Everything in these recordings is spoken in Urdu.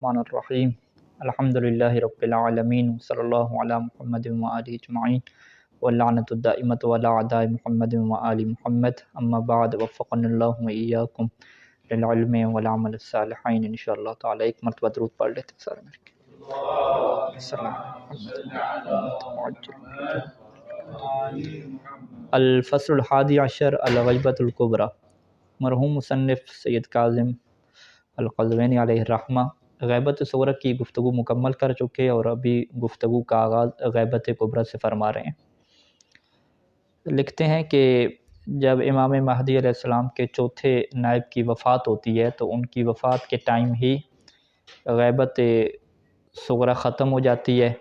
الرحمن الرحیم الحمدللہ رب العالمین صلی اللہ علی محمد وآلہ اجمعین واللعنۃ الدائمۃ علی اعداء محمد وآل محمد اما بعد وفقنا اللہ وإیاکم للعلم والعمل الصالحین انشاءاللہ تعالی۔ ایک مرتبہ درود پڑھ لیتے ہیں سارے مل کے۔ الفصل الحادی عشر الغیبۃ الکبریٰ۔ مرحوم مصنف سید کاظم القزوینی علیہ الرحمہ غیبت صغریٰ کی گفتگو مکمل کر چکے اور ابھی گفتگو کا آغاز غیبت کبریٰ سے فرما رہے ہیں۔ لکھتے ہیں کہ جب امام مہدی علیہ السلام کے چوتھے نائب کی وفات ہوتی ہے تو ان کی وفات کے ٹائم ہی غیبت صغریٰ ختم ہو جاتی ہے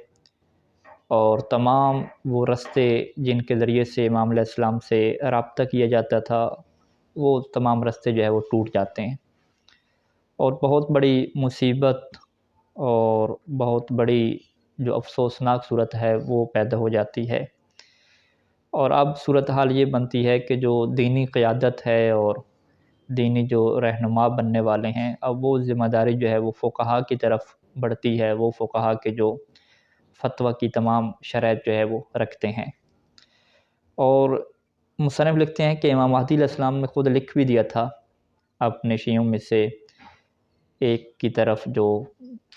اور تمام وہ رستے جن کے ذریعے سے امام علیہ السلام سے رابطہ کیا جاتا تھا وہ تمام رستے جو ہے وہ ٹوٹ جاتے ہیں اور بہت بڑی مصیبت اور بہت بڑی جو افسوسناک صورت ہے وہ پیدا ہو جاتی ہے۔ اور اب صورتحال یہ بنتی ہے کہ جو دینی قیادت ہے اور دینی جو رہنما بننے والے ہیں اب وہ ذمہ داری جو ہے وہ فقہا کی طرف بڑھتی ہے، وہ فقہا کے جو فتویٰ کی تمام شرائط جو ہے وہ رکھتے ہیں۔ اور مصنف لکھتے ہیں کہ امام مہدی علیہ السلام نے خود لکھ بھی دیا تھا اپنے شیعوں میں سے ایک کی طرف جو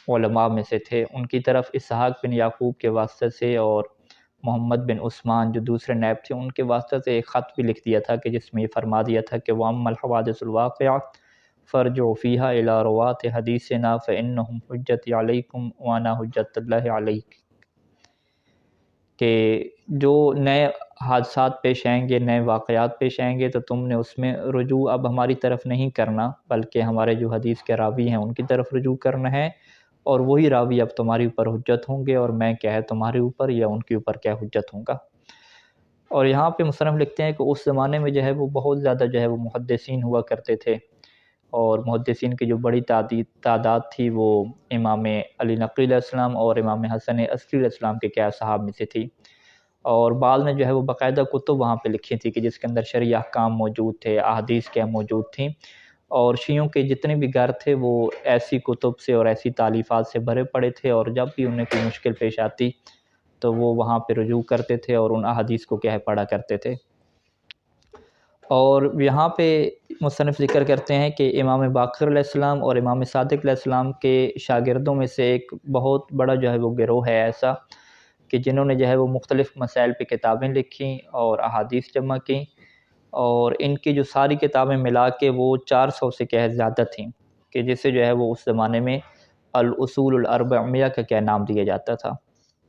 علماء میں سے تھے ان کی طرف اسحاق بن یعقوب کے واسطے سے اور محمد بن عثمان جو دوسرے نائب تھے ان کے واسطے سے ایک خط بھی لکھ دیا تھا کہ جس میں یہ فرما دیا تھا کہ وَأَمَّا الْحَوَادِثُ الْوَاقِعَةُ فَارْجِعُوا فِيهَا إِلَىٰ رُوَاةِ حَدِيثِنَا فَإِنَّهُمْ حُجَّتِي عَلَيْكُمْ وَأَنَا حُجَّةُ اللَّهِ عَلَيْكُمْ، کہ جو نئے حادثات پیش آئیں گے، نئے واقعات پیش آئیں گے تو تم نے اس میں رجوع اب ہماری طرف نہیں کرنا بلکہ ہمارے جو حدیث کے راوی ہیں ان کی طرف رجوع کرنا ہے اور وہی راوی اب تمہاری اوپر حجت ہوں گے اور میں کیا ہے تمہارے اوپر یا ان کے اوپر کیا حجت ہوں گا۔ اور یہاں پہ مصنف لکھتے ہیں کہ اس زمانے میں جو ہے وہ بہت زیادہ جو ہے وہ محدثین ہوا کرتے تھے اور محدثین کی جو بڑی تعداد تھی وہ امام علی نقی علیہ السلام اور امام حسن عسکری علیہ السلام کے کیا صحاب میں سے تھی، اور بعض نے جو ہے وہ باقاعدہ کتب وہاں پہ لکھی تھی کہ جس کے اندر شرعی احکام موجود تھے، احادیث کیا موجود تھیں، اور شیعوں کے جتنے بھی گھر تھے وہ ایسی کتب سے اور ایسی تالیفات سے بھرے پڑے تھے اور جب بھی انہیں کوئی مشکل پیش آتی تو وہ وہاں پہ رجوع کرتے تھے اور ان احادیث کو کیا ہے پڑھا کرتے تھے۔ اور یہاں پہ مصنف ذکر کرتے ہیں کہ امام باقر علیہ السلام اور امام صادق علیہ السلام کے شاگردوں میں سے ایک بہت بڑا جو ہے وہ گروہ ہے ایسا کہ جنہوں نے جو ہے وہ مختلف مسائل پہ کتابیں لکھیں اور احادیث جمع کیں اور ان کی جو ساری کتابیں ملا کے وہ 400 سے کیا ہے زیادہ تھیں کہ جسے جو ہے وہ اس زمانے میں الاصول الاربعمیہ کا کیا نام دیا جاتا تھا۔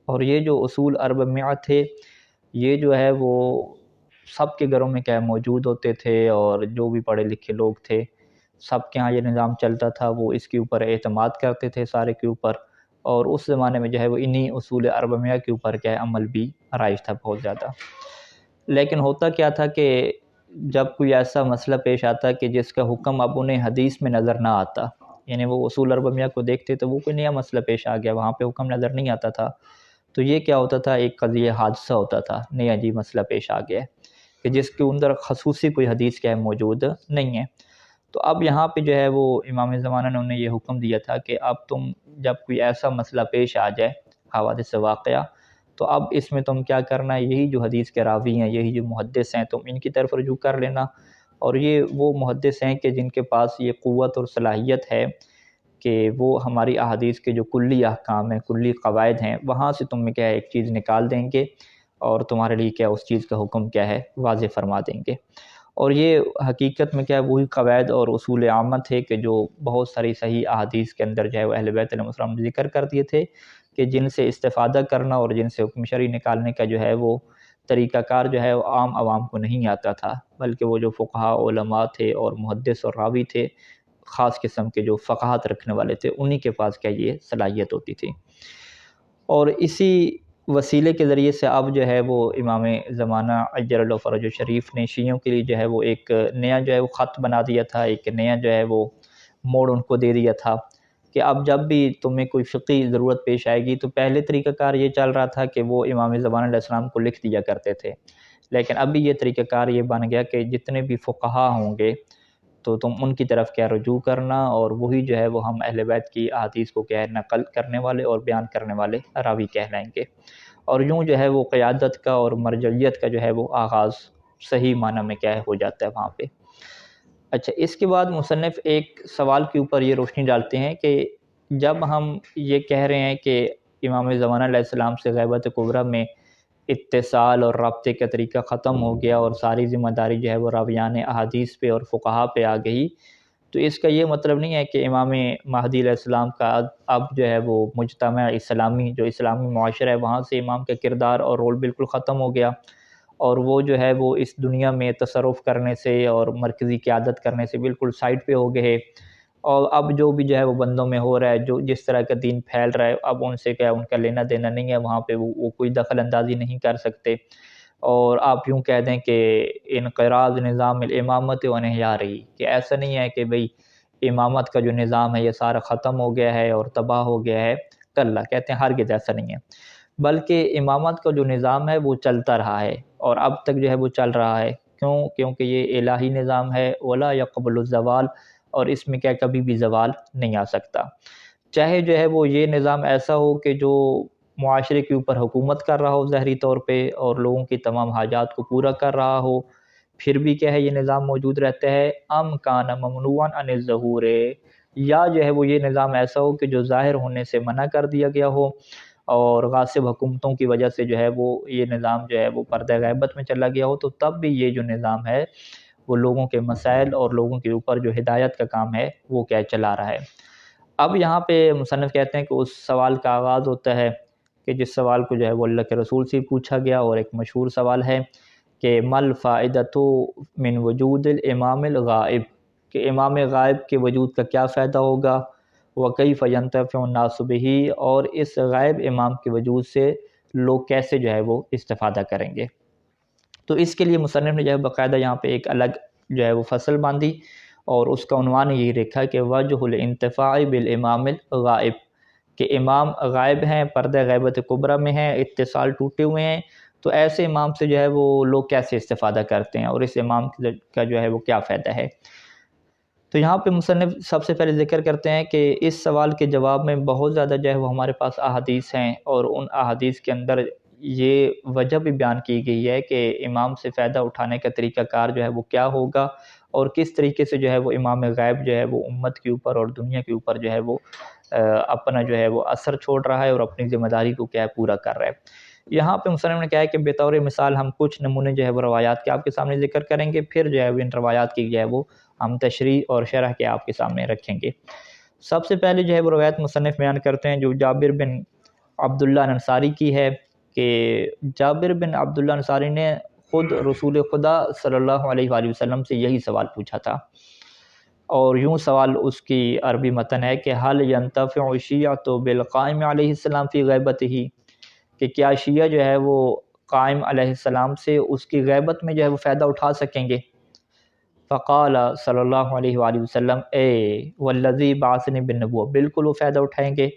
اور یہ جو اصول اربعمیہ تھے یہ جو ہے وہ سب کے گھروں میں کیا موجود ہوتے تھے اور جو بھی پڑھے لکھے لوگ تھے سب کے ہاں یہ نظام چلتا تھا، وہ اس کے اوپر اعتماد کرتے تھے سارے کے اوپر، اور اس زمانے میں جو ہے وہ انہی اصول اربعمیہ کے اوپر کیا ہے عمل بھی رائج تھا بہت زیادہ۔ لیکن ہوتا کیا تھا کہ جب کوئی ایسا مسئلہ پیش آتا کہ جس کا حکم اب انہیں حدیث میں نظر نہ آتا، یعنی وہ اصول اربعمیہ کو دیکھتے تو وہ کوئی نیا مسئلہ پیش آ گیا، وہاں پہ حکم نظر نہیں آتا تھا، تو یہ کیا ہوتا تھا ایک قضیہ حادثہ ہوتا تھا، نیا جی مسئلہ پیش آ گیا کہ جس کے اندر خصوصی کوئی حدیث کیا ہے موجود نہیں ہے۔ تو اب یہاں پہ جو ہے وہ امام زمانہ نے انہیں یہ حکم دیا تھا کہ اب تم جب کوئی ایسا مسئلہ پیش آ جائے حوادث واقعہ تو اب اس میں تم کیا کرنا ہے، یہی جو حدیث کے راوی ہیں، یہی جو محدث ہیں، تم ان کی طرف رجوع کر لینا، اور یہ وہ محدث ہیں کہ جن کے پاس یہ قوت اور صلاحیت ہے کہ وہ ہماری احادیث کے جو کلی احکام ہیں، کلی قواعد ہیں، وہاں سے تم میں کیا ہے ایک چیز نکال دیں گے اور تمہارے لیے کیا اس چیز کا حکم کیا ہے واضح فرما دیں گے۔ اور یہ حقیقت میں کیا ہے وہی قواعد اور اصول عامہ تھے کہ جو بہت ساری صحیح احادیث کے اندر جو ہے وہ اہل بیت علیہ السلام نے ذکر کر دیے تھے کہ جن سے استفادہ کرنا اور جن سے حکم شرعی نکالنے کا جو ہے وہ طریقہ کار جو ہے وہ عام عوام کو نہیں آتا تھا، بلکہ وہ جو فقہاء علماء تھے اور محدث اور راوی تھے، خاص قسم کے جو فقاہت رکھنے والے تھے، انہی کے پاس کیا یہ صلاحیت ہوتی تھی۔ اور اسی وسیلے کے ذریعے سے اب جو ہے وہ امام زمانہ عجل اللہ فرج شریف نے شیعوں کے لیے جو ہے وہ ایک نیا جو ہے وہ خط بنا دیا تھا، ایک نیا جو ہے وہ موڑ ان کو دے دیا تھا کہ اب جب بھی تمہیں کوئی فقہی ضرورت پیش آئے گی تو پہلے طریقہ کار یہ چل رہا تھا کہ وہ امام زمانہ علیہ السلام کو لکھ دیا کرتے تھے، لیکن ابھی یہ طریقہ کار یہ بن گیا کہ جتنے بھی فقہا ہوں گے تو تم ان کی طرف کیا رجوع کرنا، اور وہی جو ہے وہ ہم اہل بیت کی احادیث کو کیا ہے نقل کرنے والے اور بیان کرنے والے راوی کہلائیں گے۔ اور یوں جو ہے وہ قیادت کا اور مرجعیت کا جو ہے وہ آغاز صحیح معنی میں کیا ہے ہو جاتا ہے وہاں پہ۔ اچھا، اس کے بعد مصنف ایک سوال کے اوپر یہ روشنی ڈالتے ہیں کہ جب ہم یہ کہہ رہے ہیں کہ امام زمانہ علیہ السلام سے غیبت کبریٰ میں اتصال اور رابطے کا طریقہ ختم ہو گیا اور ساری ذمہ داری جو ہے وہ راویان احادیث پہ اور فقہا پہ آ گئی، تو اس کا یہ مطلب نہیں ہے کہ امام مہدی علیہ السلام کا اب جو ہے وہ مجتمع اسلامی جو اسلامی معاشرہ ہے وہاں سے امام کا کردار اور رول بالکل ختم ہو گیا، اور وہ جو ہے وہ اس دنیا میں تصرف کرنے سے اور مرکزی قیادت کرنے سے بالکل سائڈ پہ ہو گئے، اور اب جو بھی جو ہے وہ بندوں میں ہو رہا ہے، جو جس طرح کا دین پھیل رہا ہے، اب ان سے کیا ان کا لینا دینا نہیں ہے، وہاں پہ وہ کوئی دخل اندازی نہیں کر سکتے۔ اور آپ یوں کہہ دیں کہ انقراض نظام الامامت و انحیاء رہی، کہ ایسا نہیں ہے کہ بھئی امامت کا جو نظام ہے یہ سارا ختم ہو گیا ہے اور تباہ ہو گیا ہے، کلا کہتے ہیں ہرگز ایسا نہیں ہے، بلکہ امامت کا جو نظام ہے وہ چلتا رہا ہے اور اب تک جو ہے وہ چل رہا ہے۔ کیونکہ یہ الہی نظام ہے، ولا یقبل الزوال، اور اس میں کیا کبھی بھی زوال نہیں آ سکتا، چاہے جو ہے وہ یہ نظام ایسا ہو کہ جو معاشرے کے اوپر حکومت کر رہا ہو ظاہری طور پہ اور لوگوں کی تمام حاجات کو پورا کر رہا ہو، پھر بھی کیا ہے یہ نظام موجود رہتا ہے۔ ام کان ممنوعا عن الظہور، یا جو ہے وہ یہ نظام ایسا ہو کہ جو ظاہر ہونے سے منع کر دیا گیا ہو، اور غاصب حکومتوں کی وجہ سے جو ہے وہ یہ نظام جو ہے وہ پردہ غیبت میں چلا گیا ہو، تو تب بھی یہ جو نظام ہے وہ لوگوں کے مسائل اور لوگوں کے اوپر جو ہدایت کا کام ہے وہ کیا چلا رہا ہے۔ اب یہاں پہ مصنف کہتے ہیں کہ اس سوال کا آغاز ہوتا ہے کہ جس سوال کو جو ہے وہ اللہ کے رسول سے پوچھا گیا، اور ایک مشہور سوال ہے کہ مل فائدۃ من وجود الامام الغائب، کہ امام غائب کے وجود کا کیا فائدہ ہوگا، وکیف ینتفع الناس بہ، اور اس غائب امام کے وجود سے لوگ کیسے جو ہے وہ استفادہ کریں گے۔ تو اس کے لیے مصنف نے جو ہے باقاعدہ یہاں پہ ایک الگ جو ہے وہ فصل باندھی، اور اس کا عنوان یہی رکھا کہ وجہ الانتفاع بالامام الغائب، کہ امام غائب ہیں، پردہ غیبت کبریٰ میں ہیں، اتصال ٹوٹے ہوئے ہیں، تو ایسے امام سے جو ہے وہ لوگ کیسے استفادہ کرتے ہیں اور اس امام کا جو ہے وہ کیا فائدہ ہے۔ تو یہاں پہ مصنف سب سے پہلے ذکر کرتے ہیں کہ اس سوال کے جواب میں بہت زیادہ جو ہے وہ ہمارے پاس احادیث ہیں، اور ان احادیث کے اندر یہ وجہ بھی بیان کی گئی ہے کہ امام سے فائدہ اٹھانے کا طریقہ کار جو ہے وہ کیا ہوگا، اور کس طریقے سے جو ہے وہ امام غائب جو ہے وہ امت کے اوپر اور دنیا کے اوپر جو ہے وہ اپنا جو ہے وہ اثر چھوڑ رہا ہے اور اپنی ذمہ داری کو کیا ہے پورا کر رہا ہے۔ یہاں پہ مصنف نے کہا ہے کہ بطور مثال ہم کچھ نمونے جو ہے وہ روایات کے آپ کے سامنے ذکر کریں گے، پھر جو ہے وہ ان روایات کی جو ہے وہ ہم تشریح اور شرح کے آپ کے سامنے رکھیں گے۔ سب سے پہلے جو ہے وہ روایت مصنف بیان کرتے ہیں جو جابر بن عبداللہ انصاری کی ہے، کہ جابر بن عبداللہ انصاری نے خود رسول خدا صلی اللہ علیہ وآلہ وسلم سے یہی سوال پوچھا تھا، اور یوں سوال اس کی عربی متن ہے کہ حل ینتفع الشیعۃ بالقائم علیہ السلام فی غیبتہ، کہ کیا شیعہ جو ہے وہ قائم علیہ السلام سے اس کی غیبت میں جو ہے وہ فائدہ اٹھا سکیں گے۔ فقال صلی اللہ علیہ وآلہ وسلم اے والذی بعثنی بالنبوۃ، بالکل وہ فائدہ اٹھائیں گے،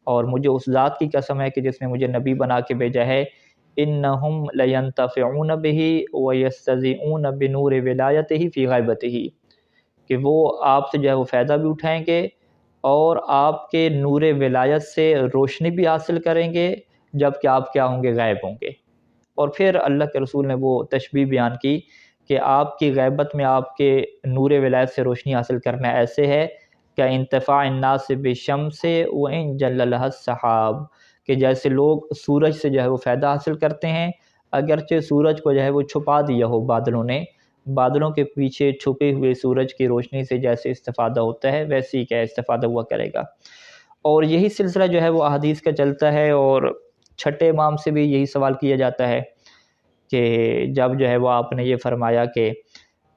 اور مجھے اس ذات کی قسم ہے کہ جس نے مجھے نبی بنا کے بھیجا ہے، انہم لینتفعون بہ ویستضیئون بنور ولایتہ فی غیبتہ، کہ وہ آپ سے جو ہے وہ فائدہ بھی اٹھائیں گے اور آپ کے نور ولایت سے روشنی بھی حاصل کریں گے جب کہ آپ کیا ہوں گے، غائب ہوں گے۔ اور پھر اللہ کے رسول نے وہ تشبیہ بیان کی کہ آپ کی غیبت میں آپ کے نور ولایت سے روشنی حاصل کرنا ایسے ہے کہ انتفاع الناس بالشمس وان جللها السحاب، کہ جیسے لوگ سورج سے جو ہے وہ فائدہ حاصل کرتے ہیں اگرچہ سورج کو جو ہے وہ چھپا دیا ہو بادلوں نے، بادلوں کے پیچھے چھپے ہوئے سورج کی روشنی سے جیسے استفادہ ہوتا ہے ویسے ہی کیا استفادہ ہوا کرے گا۔ اور یہی سلسلہ جو ہے وہ احادیث کا چلتا ہے، اور چھٹے امام سے بھی یہی سوال کیا جاتا ہے کہ جب جو ہے وہ آپ نے یہ فرمایا کہ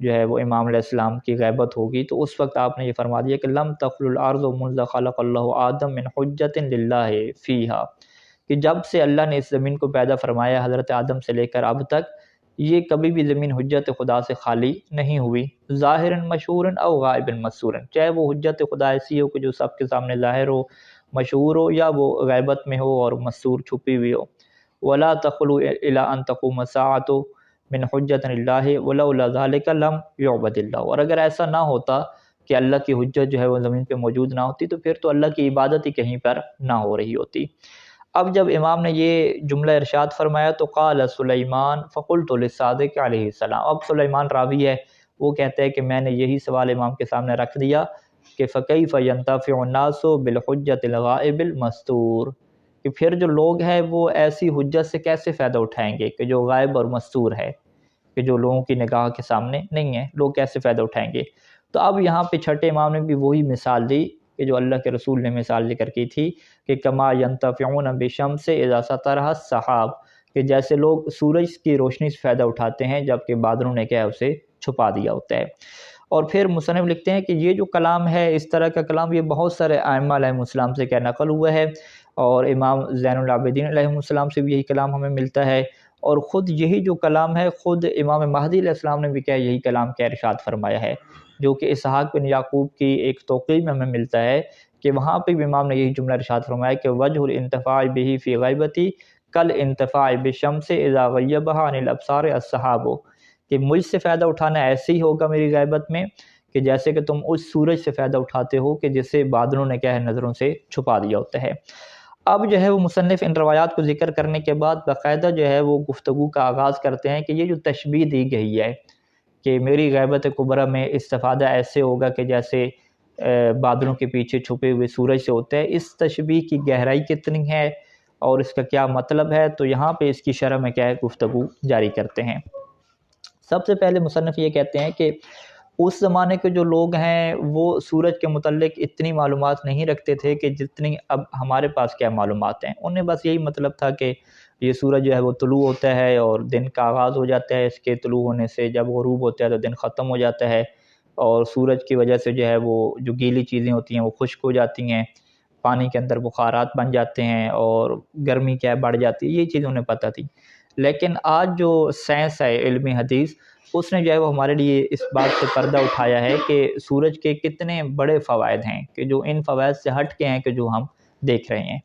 جو ہے وہ امام علیہ السلام کی غیبت ہوگی، تو اس وقت آپ نے یہ فرما دیا کہ لم تخل الارض منذ خلق اللہ آدم من حجت للہ فیہا، کہ جب سے اللہ نے اس زمین کو پیدا فرمایا حضرت آدم سے لے کر اب تک یہ کبھی بھی زمین حجت خدا سے خالی نہیں ہوئی، ظاہر مشہور او غائب مستور، چاہے وہ حجت خدا ایسی ہو کہ جو سب کے سامنے ظاہر ہو مشہور ہو، یا وہ غیبت میں ہو اور مستور چھپی ہوئی ہو۔ ولا تخلو الی ان تقوم الساعۃ، من حجت اللہ ولولا ذلک لم یعبد اللہ، اور اگر ایسا نہ ہوتا کہ اللہ کی حجت جو ہے وہ زمین پہ موجود نہ ہوتی تو پھر تو اللہ کی عبادت ہی کہیں پر نہ ہو رہی ہوتی۔ اب جب امام نے یہ جملہ ارشاد فرمایا تو قال سلیمان فقلت للصادق علیہ السلام، اب سلیمان راوی ہے، وہ کہتا ہے کہ میں نے یہی سوال امام کے سامنے رکھ دیا کہ فَكَيْفَ يَنْتَفِعُ النَّاسُ بِالْحُجَّةِ الْغَائِبِ الْمَسْتُورِ، کہ پھر جو لوگ ہیں وہ ایسی حجت سے کیسے فائدہ اٹھائیں گے کہ جو غائب اور مستور ہے، کہ جو لوگوں کی نگاہ کے سامنے نہیں ہے، لوگ کیسے فائدہ اٹھائیں گے۔ تو اب یہاں پہ چھٹے امام نے بھی وہی مثال دی کہ جو اللہ کے رسول نے مثال ذکر کی تھی کہ کما ینتفعون بشمس اذا سطرها السحاب، کہ جیسے لوگ سورج کی روشنی سے فائدہ اٹھاتے ہیں جبکہ بادلوں نے کیا اسے چھپا دیا ہوتا ہے۔ اور پھر مصنف لکھتے ہیں کہ یہ جو کلام ہے، اس طرح کا کلام، یہ بہت سارے ائمہ علیہ السلام سے کیا نقل ہوا ہے، اور امام زین العابدین علیہ السلام سے بھی یہی کلام ہمیں ملتا ہے، اور خود یہی جو کلام ہے خود امام مہدی علیہ السلام نے بھی کیا یہی کلام کیا ارشاد فرمایا ہے، جو کہ اسحاق بن یعقوب کی ایک توقیع میں ہمیں ملتا ہے کہ وہاں پہ بھی امام نے یہی جملہ ارشاد فرمایا کہ وجہ الانتفاع به فی غیبتی کل انتفاع بالشمس اذا غیبها عن الابصار السحاب، کہ مجھ سے فائدہ اٹھانا ایسے ہی ہوگا میری غیبت میں کہ جیسے کہ تم اس سورج سے فائدہ اٹھاتے ہو کہ جسے بادلوں نے کیا ہے نظروں سے چھپا دیا ہوتا ہے۔ اب جو ہے وہ مصنف ان روایات کو ذکر کرنے کے بعد باقاعدہ جو ہے وہ گفتگو کا آغاز کرتے ہیں کہ یہ جو تشبیہ دی گئی ہے کہ میری غیبت کبریٰ میں استفادہ ایسے ہوگا کہ جیسے بادلوں کے پیچھے چھپے ہوئے سورج سے ہوتا ہے، اس تشبیہ کی گہرائی کتنی ہے اور اس کا کیا مطلب ہے، تو یہاں پہ اس کی شرح میں کیا ہے گفتگو جاری کرتے ہیں۔ سب سے پہلے مصنف یہ کہتے ہیں کہ اس زمانے کے جو لوگ ہیں وہ سورج کے متعلق اتنی معلومات نہیں رکھتے تھے کہ جتنی اب ہمارے پاس کیا معلومات ہیں، انہیں بس یہی مطلب تھا کہ یہ سورج جو ہے وہ طلوع ہوتا ہے اور دن کا آغاز ہو جاتا ہے، اس کے طلوع ہونے سے جب غروب ہوتا ہے تو دن ختم ہو جاتا ہے، اور سورج کی وجہ سے جو ہے وہ جو گیلی چیزیں ہوتی ہیں وہ خشک ہو جاتی ہیں، پانی کے اندر بخارات بن جاتے ہیں اور گرمی کیا بڑھ جاتی ہے، یہ چیز انہیں پتہ تھی۔ لیکن آج جو سائنس ہے، علم حدیث، اس نے جو ہے وہ ہمارے لیے اس بات سے پردہ اٹھایا ہے کہ سورج کے کتنے بڑے فوائد ہیں کہ جو ان فوائد سے ہٹ کے ہیں کہ جو ہم دیکھ رہے ہیں،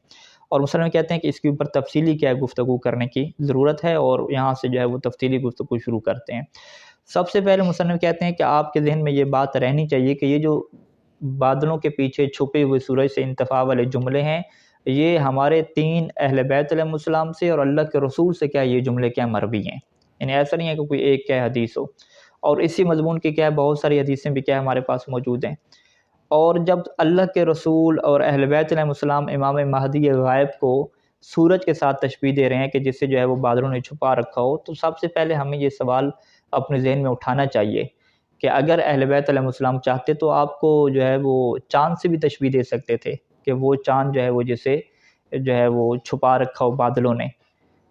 اور مسلمان کہتے ہیں کہ اس کے اوپر تفصیلی کیا گفتگو کرنے کی ضرورت ہے، اور یہاں سے جو ہے وہ تفصیلی گفتگو شروع کرتے ہیں۔ سب سے پہلے مصنف کہتے ہیں کہ آپ کے ذہن میں یہ بات رہنی چاہیے کہ یہ جو بادلوں کے پیچھے چھپے ہوئے سورج سے انتفاع والے جملے ہیں، یہ ہمارے 3 اہل بیت علیہ السلام سے اور اللہ کے رسول سے کیا یہ جملے کیا مروی ہیں، یعنی ایسا نہیں ہے کہ کوئی ایک کیا حدیث ہو، اور اسی مضمون کی کیا بہت ساری حدیثیں بھی کیا ہمارے پاس موجود ہیں۔ اور جب اللہ کے رسول اور اہل بیت علیہ السلام امام مہدی غائب کو سورج کے ساتھ تشبیہ دے رہے ہیں کہ جس سے جو ہے وہ بادلوں نے چھپا رکھا ہو، تو سب سے پہلے ہمیں یہ سوال اپنے ذہن میں اٹھانا چاہیے کہ اگر اہل بیت علیہ السلام چاہتے تو آپ کو جو ہے وہ چاند سے بھی تشبیہ دے سکتے تھے کہ وہ چاند جو ہے وہ جسے جو ہے وہ چھپا رکھا ہو بادلوں نے،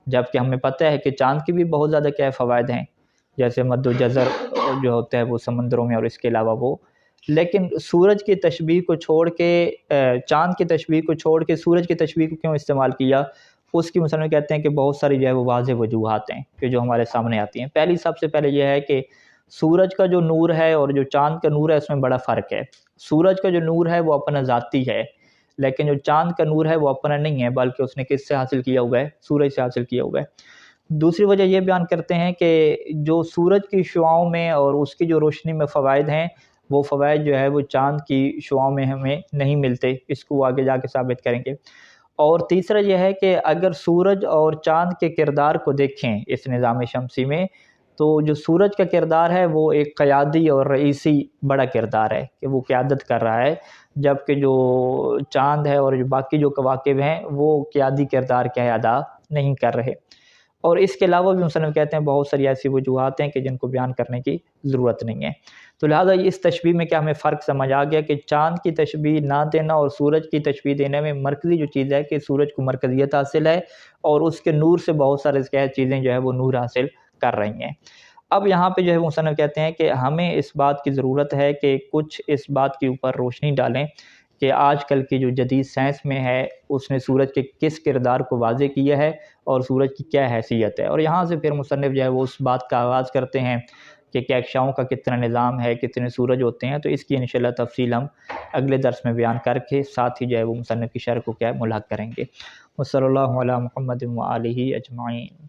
جبکہ ہمیں پتہ ہے کہ چاند کی بھی بہت زیادہ کیا فوائد ہیں، جیسے مد و جزر جو ہوتا ہے وہ سمندروں میں، اور اس کے علاوہ وہ، لیکن سورج کی تشبیہ کو چھوڑ کے چاند کی تشبیہ کو چھوڑ کے سورج کی تشبیہ کو کیوں استعمال کیا، اس کی مصنف کہتے ہیں کہ بہت ساری جو ہے وہ واضح وجوہات ہیں کہ جو ہمارے سامنے آتی ہیں۔ پہلی سب سے پہلے یہ ہے کہ سورج کا جو نور ہے اور جو چاند کا نور ہے اس میں بڑا فرق ہے۔ سورج کا جو نور ہے وہ اپنا ذاتی ہے، لیکن جو چاند کا نور ہے وہ اپنا نہیں ہے، بلکہ اس نے کس سے حاصل کیا ہوا ہے؟ سورج سے حاصل کیا ہوا ہے۔ دوسری وجہ یہ بیان کرتے ہیں کہ جو سورج کی شعاؤں میں اور اس کی جو روشنی میں فوائد ہیں، وہ فوائد جو ہے وہ چاند کی شعاؤں میں ہمیں نہیں ملتے، اس کو آگے جا کے ثابت کریں گے۔ اور تیسرا یہ ہے کہ اگر سورج اور چاند کے کردار کو دیکھیں اس نظام شمسی میں، تو جو سورج کا کردار ہے وہ ایک قیادی اور رئیسی بڑا کردار ہے کہ وہ قیادت کر رہا ہے، جبکہ جو چاند ہے اور جو باقی جو کواکب ہیں وہ قیادی کردار کیا ہے ادا نہیں کر رہے۔ اور اس کے علاوہ بھی مصنف کہتے ہیں بہت ساری ایسی وجوہات ہیں کہ جن کو بیان کرنے کی ضرورت نہیں ہے۔ تو لہٰذا اس تشبیہ میں کیا ہمیں فرق سمجھ آ گیا کہ چاند کی تشبیہ نہ دینا اور سورج کی تشبیہ دینے میں مرکزی جو چیز ہے کہ سورج کو مرکزیت حاصل ہے اور اس کے نور سے بہت سارے کیا چیزیں جو ہے وہ نور حاصل کر رہی ہیں۔ اب یہاں پہ جو ہے مصنف کہتے ہیں کہ ہمیں اس بات کی ضرورت ہے کہ کچھ اس بات کے اوپر روشنی ڈالیں کہ آج کل کی جو جدید سائنس میں ہے اس نے سورج کے کس کردار کو واضح کیا ہے اور سورج کی کیا حیثیت ہے، اور یہاں سے پھر مصنف جو ہے وہ اس بات کا آغاز کرتے ہیں کہ کہکشاؤں کا کتنا نظام ہے، کتنے سورج ہوتے ہیں، تو اس کی انشاءاللہ تفصیل ہم اگلے درس میں بیان کر کے ساتھ ہی جو ہے وہ مصنف کی شرح کو کیا ہے ملحق کریں گے۔ وصلی اللہ علی محمد و آلہ اجمعین۔